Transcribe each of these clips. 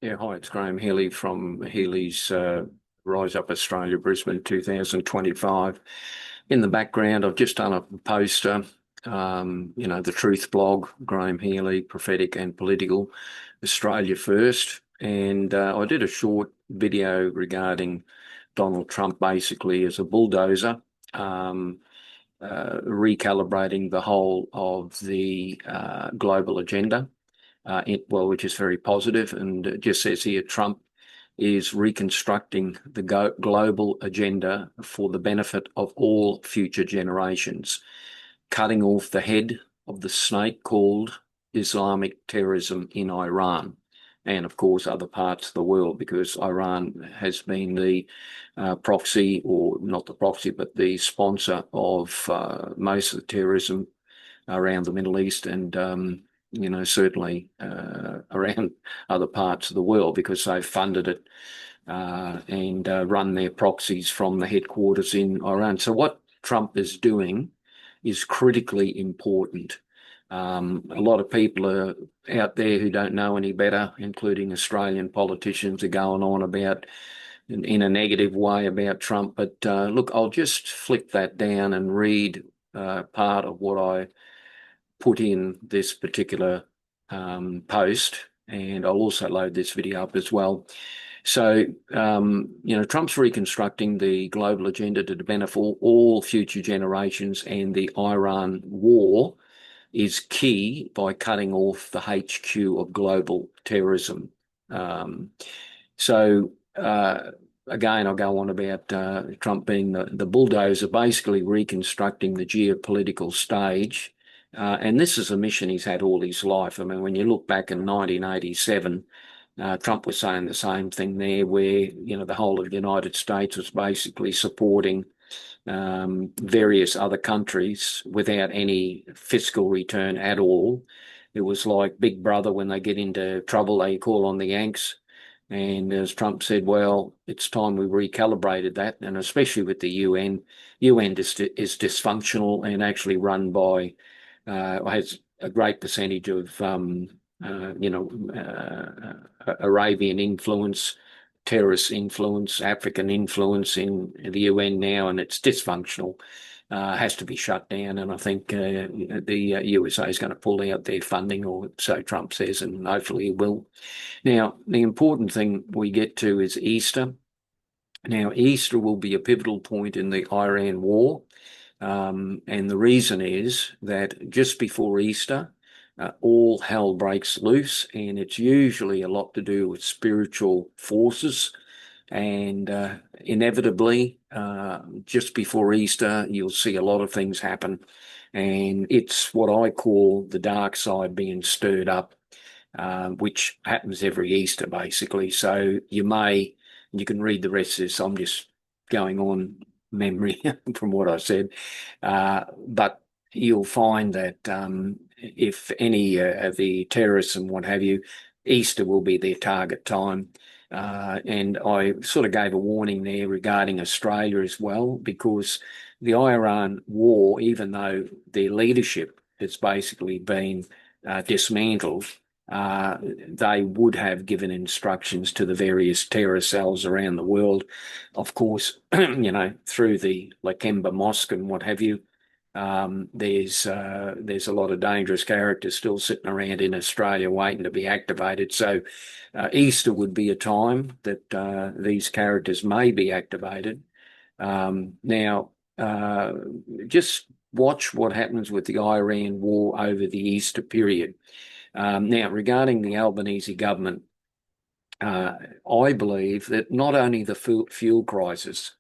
Yeah, hi, it's Graham Healy from Healy's Rise Up Australia, Brisbane 2025. In the background, I've just done a poster, the Truth blog, Graham Healy, Prophetic and Political, Australia First. And I did a short video regarding Donald Trump basically as a bulldozer, um, recalibrating the whole of the global agenda which is very positive. And it just says here Trump is reconstructing the global agenda for the benefit of all future generations, cutting off the head of the snake called Islamic terrorism in Iran. And of course, other parts of the world, because Iran has been the proxy, or not the proxy, but the sponsor of most of the terrorism around the Middle East and certainly around other parts of the world because they've funded it and run their proxies from the headquarters in Iran. So what Trump is doing is critically important. A lot of people are out there who don't know any better, including Australian politicians, are going on about in a negative way about Trump. But look, I'll just flick that down and read part of what I put in this particular post, and I'll also load this video up as well. So, Trump's reconstructing the global agenda to benefit all future generations, and the Iran war is key by cutting off the HQ of global terrorism. So, again, I'll go on about Trump being the bulldozer, basically reconstructing the geopolitical stage. And this is a mission he's had all his life. I mean, when you look back in 1987, Trump was saying the same thing there, where, the whole of the United States was basically supporting various other countries without any fiscal return at all. It was like Big Brother, when they get into trouble, they call on the Yanks. And as Trump said, well, it's time we recalibrated that, and especially with the UN. UN is dysfunctional and actually run by, has a great percentage of, Arabian influence, terrorist influence, African influence in the UN now, and it's dysfunctional. Has to be shut down, and I think the USA is going to pull out their funding, or so Trump says, and hopefully he will. Now, the important thing we get to is Easter. Now, Easter will be a pivotal point in the Iran war, and the reason is that just before Easter, all hell breaks loose, and it's usually a lot to do with spiritual forces. And inevitably, just before Easter, you'll see a lot of things happen. And it's what I call the dark side being stirred up, which happens every Easter, basically. So you can read the rest of this. I'm just going on memory from what I said. But you'll find that if any of the terrorists and what have you, Easter will be their target time. And I sort of gave a warning there regarding Australia as well, because the Iran war, even though their leadership has basically been dismantled, they would have given instructions to the various terror cells around the world, of course, through the Lakemba Mosque and what have you. There's a lot of dangerous characters still sitting around in Australia waiting to be activated. So Easter would be a time that these characters may be activated. Now, just watch what happens with the Iran war over the Easter period. Now, regarding the Albanese government, I believe that not only the fuel crisis,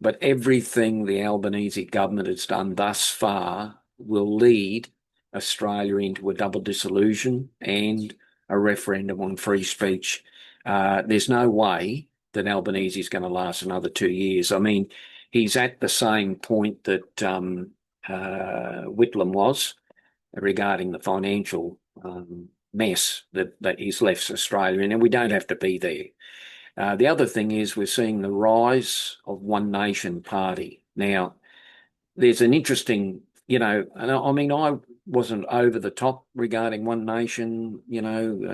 but everything the Albanese government has done thus far will lead Australia into a double dissolution and a referendum on free speech. There's no way that Albanese is going to last another 2 years. I mean, he's at the same point that Whitlam was regarding the financial mess that he's left Australia in, and we don't have to be there. The other thing is we're seeing the rise of One Nation Party. Now, there's an interesting, and I mean, wasn't over the top regarding One Nation,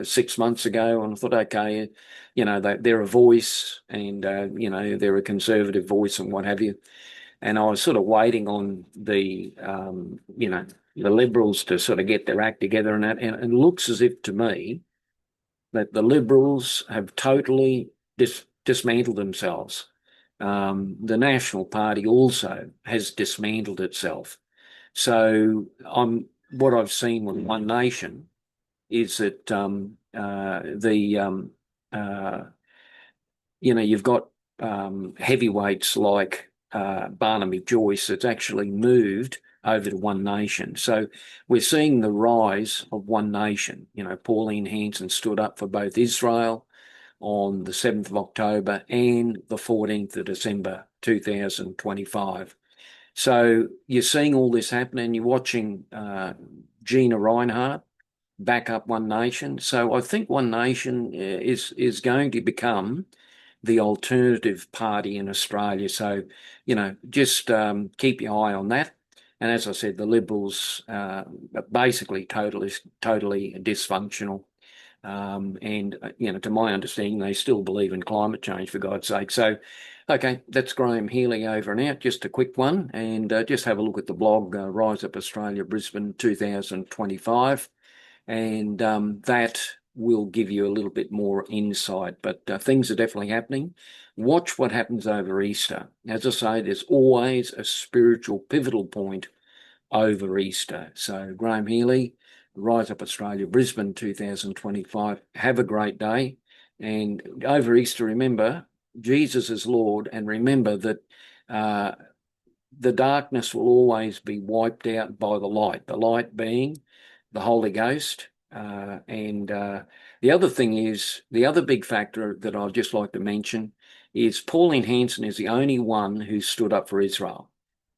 6 months ago, and I thought, okay, they're a voice, and they're a conservative voice and what have you. And I was sort of waiting on the Liberals to sort of get their act together, and that, and it looks as if to me that the Liberals have totally dismantled themselves. The National Party also has dismantled itself. So what I've seen with One Nation is that you've got heavyweights like Barnaby Joyce that's actually moved over to One Nation. So we're seeing the rise of One Nation. Pauline Hanson stood up for both Israel on the 7th of October and the 14th of December 2025. So you're seeing all this happen, and you're watching Gina Rinehart back up One Nation. So I think One Nation is going to become the alternative party in Australia. So, just keep your eye on that. And as I said, the Liberals are basically totally dysfunctional. And to my understanding, they still believe in climate change, for God's sake. So, okay, that's Graham Healy over and out. Just a quick one, and just have a look at the blog, Rise Up Australia Brisbane 2025, and that will give you a little bit more insight. But things are definitely happening. Watch what happens over Easter. As I say, there's always a spiritual pivotal point over Easter. So Graham Healy, Rise Up Australia, Brisbane 2025. Have a great day. And over Easter, remember, Jesus is Lord, and remember that the darkness will always be wiped out by the light being the Holy Ghost. And the other thing is, the other big factor that I'd just like to mention is Pauline Hanson is the only one who stood up for Israel.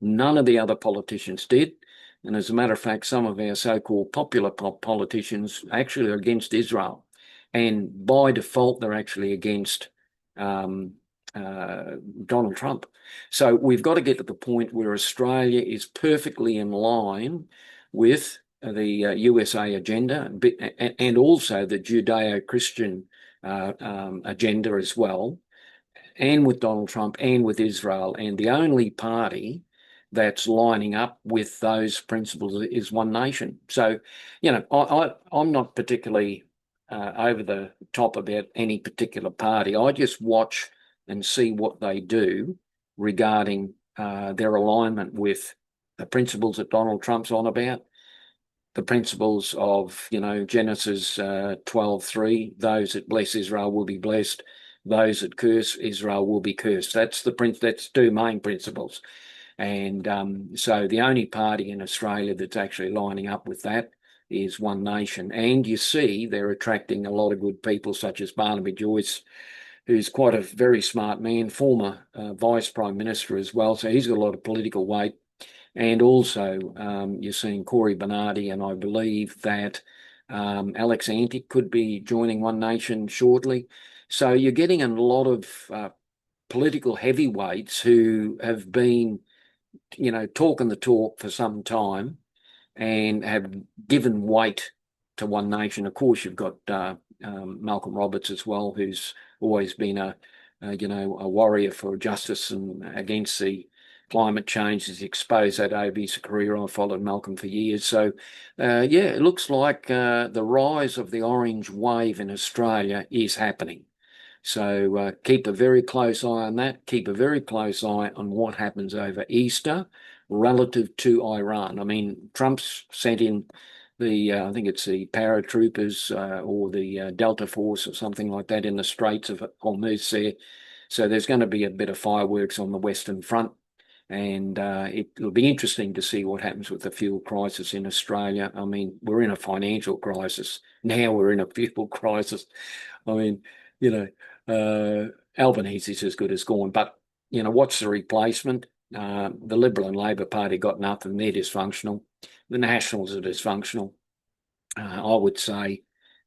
None of the other politicians did. And as a matter of fact, some of our so-called popular politicians actually are against Israel. And by default, they're actually against Donald Trump. So we've got to get to the point where Australia is perfectly in line with the USA agenda and also the Judeo-Christian agenda as well, and with Donald Trump and with Israel. And the only party that's lining up with those principles is One Nation. So, I'm not particularly over the top about any particular party. I just watch and see what they do regarding their alignment with the principles that Donald Trump's on about, the principles of, Genesis 12:3, those that bless Israel will be blessed, those that curse Israel will be cursed. That's two main principles. And so the only party in Australia that's actually lining up with that is One Nation. And you see they're attracting a lot of good people, such as Barnaby Joyce, who's quite a very smart man, former Vice Prime Minister as well. So he's got a lot of political weight. And also you're seeing Corey Bernardi, and I believe that Alex Antic could be joining One Nation shortly. So you're getting a lot of political heavyweights who have been talking the talk for some time and have given weight to One Nation. Of course, you've got Malcolm Roberts as well, who's always been a warrior for justice and against the climate change. He's exposed that over his career. I followed Malcolm for years. So, it looks like the rise of the orange wave in Australia is happening. So keep a very close eye on that. Keep a very close eye on what happens over Easter relative to Iran. I mean, Trump's sent in I think it's the paratroopers or the Delta Force or something like that in the Straits of Hormuz there. So there's going to be a bit of fireworks on the Western Front. And it'll be interesting to see what happens with the fuel crisis in Australia. I mean, we're in a financial crisis. Now we're in a fuel crisis. I mean, Albanese's as good as gone. But, what's the replacement? The Liberal and Labor Party got nothing. They're dysfunctional. The Nationals are dysfunctional. I would say,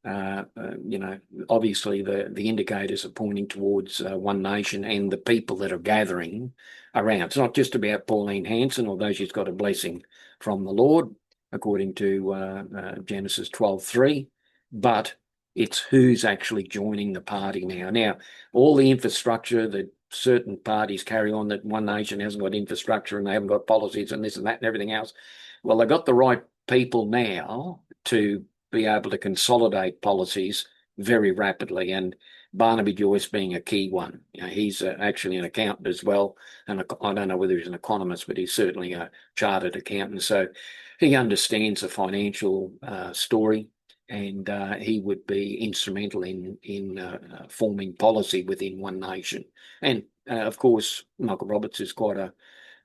obviously the indicators are pointing towards One Nation and the people that are gathering around. It's not just about Pauline Hanson, although she's got a blessing from the Lord. according to Genesis 12:3, but it's who's actually joining the party now. Now, all the infrastructure that certain parties carry on, that one nation hasn't got infrastructure and they haven't got policies and this and that and everything else, well, they've got the right people now to be able to consolidate policies very rapidly, and Barnaby Joyce being a key one. He's actually an accountant as well, and I don't know whether he's an economist, but he's certainly a chartered accountant, so he understands the financial story, and he would be instrumental in forming policy within one nation. And of course, Michael Roberts is quite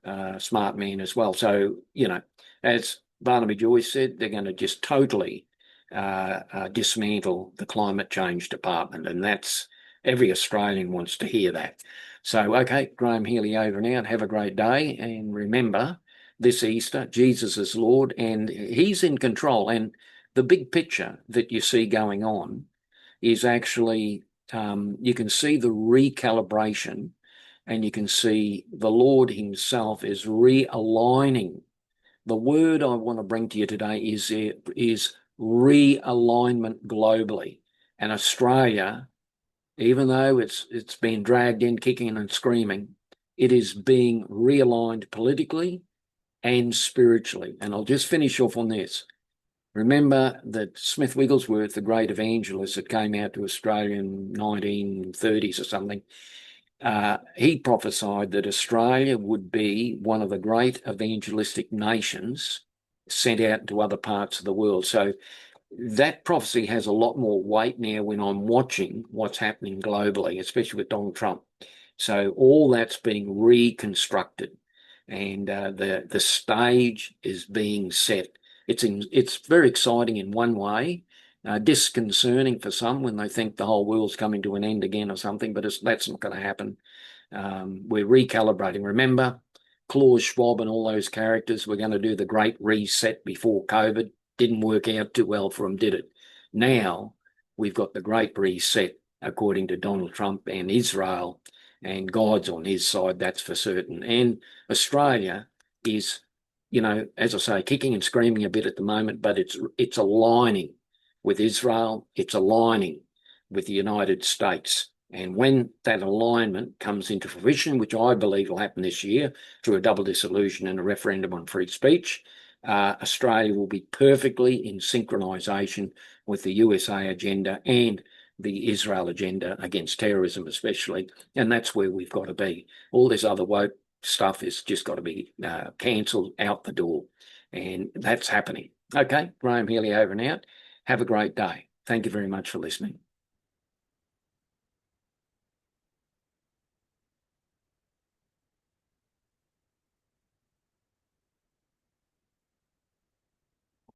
a smart man as well. So, as Barnaby Joyce said, they're going to just totally dismantle the climate change department, and that's every Australian wants to hear that. So, okay, Graham Healy over and out. Have a great day, and remember, this Easter, Jesus is Lord, and He's in control. And the big picture that you see going on is actually you can see the recalibration, and you can see the Lord Himself is realigning. The word I want to bring to you today is realignment globally. And Australia, even though it's been dragged in kicking and screaming, it is being realigned politically and spiritually. And I'll just finish off on this. Remember that Smith Wigglesworth, the great evangelist that came out to Australia in 1930s or something, he prophesied that Australia would be one of the great evangelistic nations sent out to other parts of the world. So that prophecy has a lot more weight now when I'm watching what's happening globally, especially with Donald Trump. So all that's being reconstructed, and the stage is being set. It's very exciting in one way, disconcerting for some when they think the whole world's coming to an end again or something, but that's not going to happen. We're recalibrating. Remember, Klaus Schwab and all those characters were going to do the great reset before COVID. Didn't work out too well for them, did it? Now we've got the great reset according to Donald Trump and Israel, and God's on his side, that's for certain. And Australia is, as I say, kicking and screaming a bit at the moment, but it's aligning with Israel, it's aligning with the United States. And when that alignment comes into fruition, which I believe will happen this year through a double dissolution and a referendum on free speech, Australia will be perfectly in synchronisation with the USA agenda and the Israel agenda against terrorism especially, and that's where we've got to be. All this other woke stuff has just got to be cancelled out the door, and that's happening. Okay, Graham Healy over and out. Have a great day. Thank you very much for listening.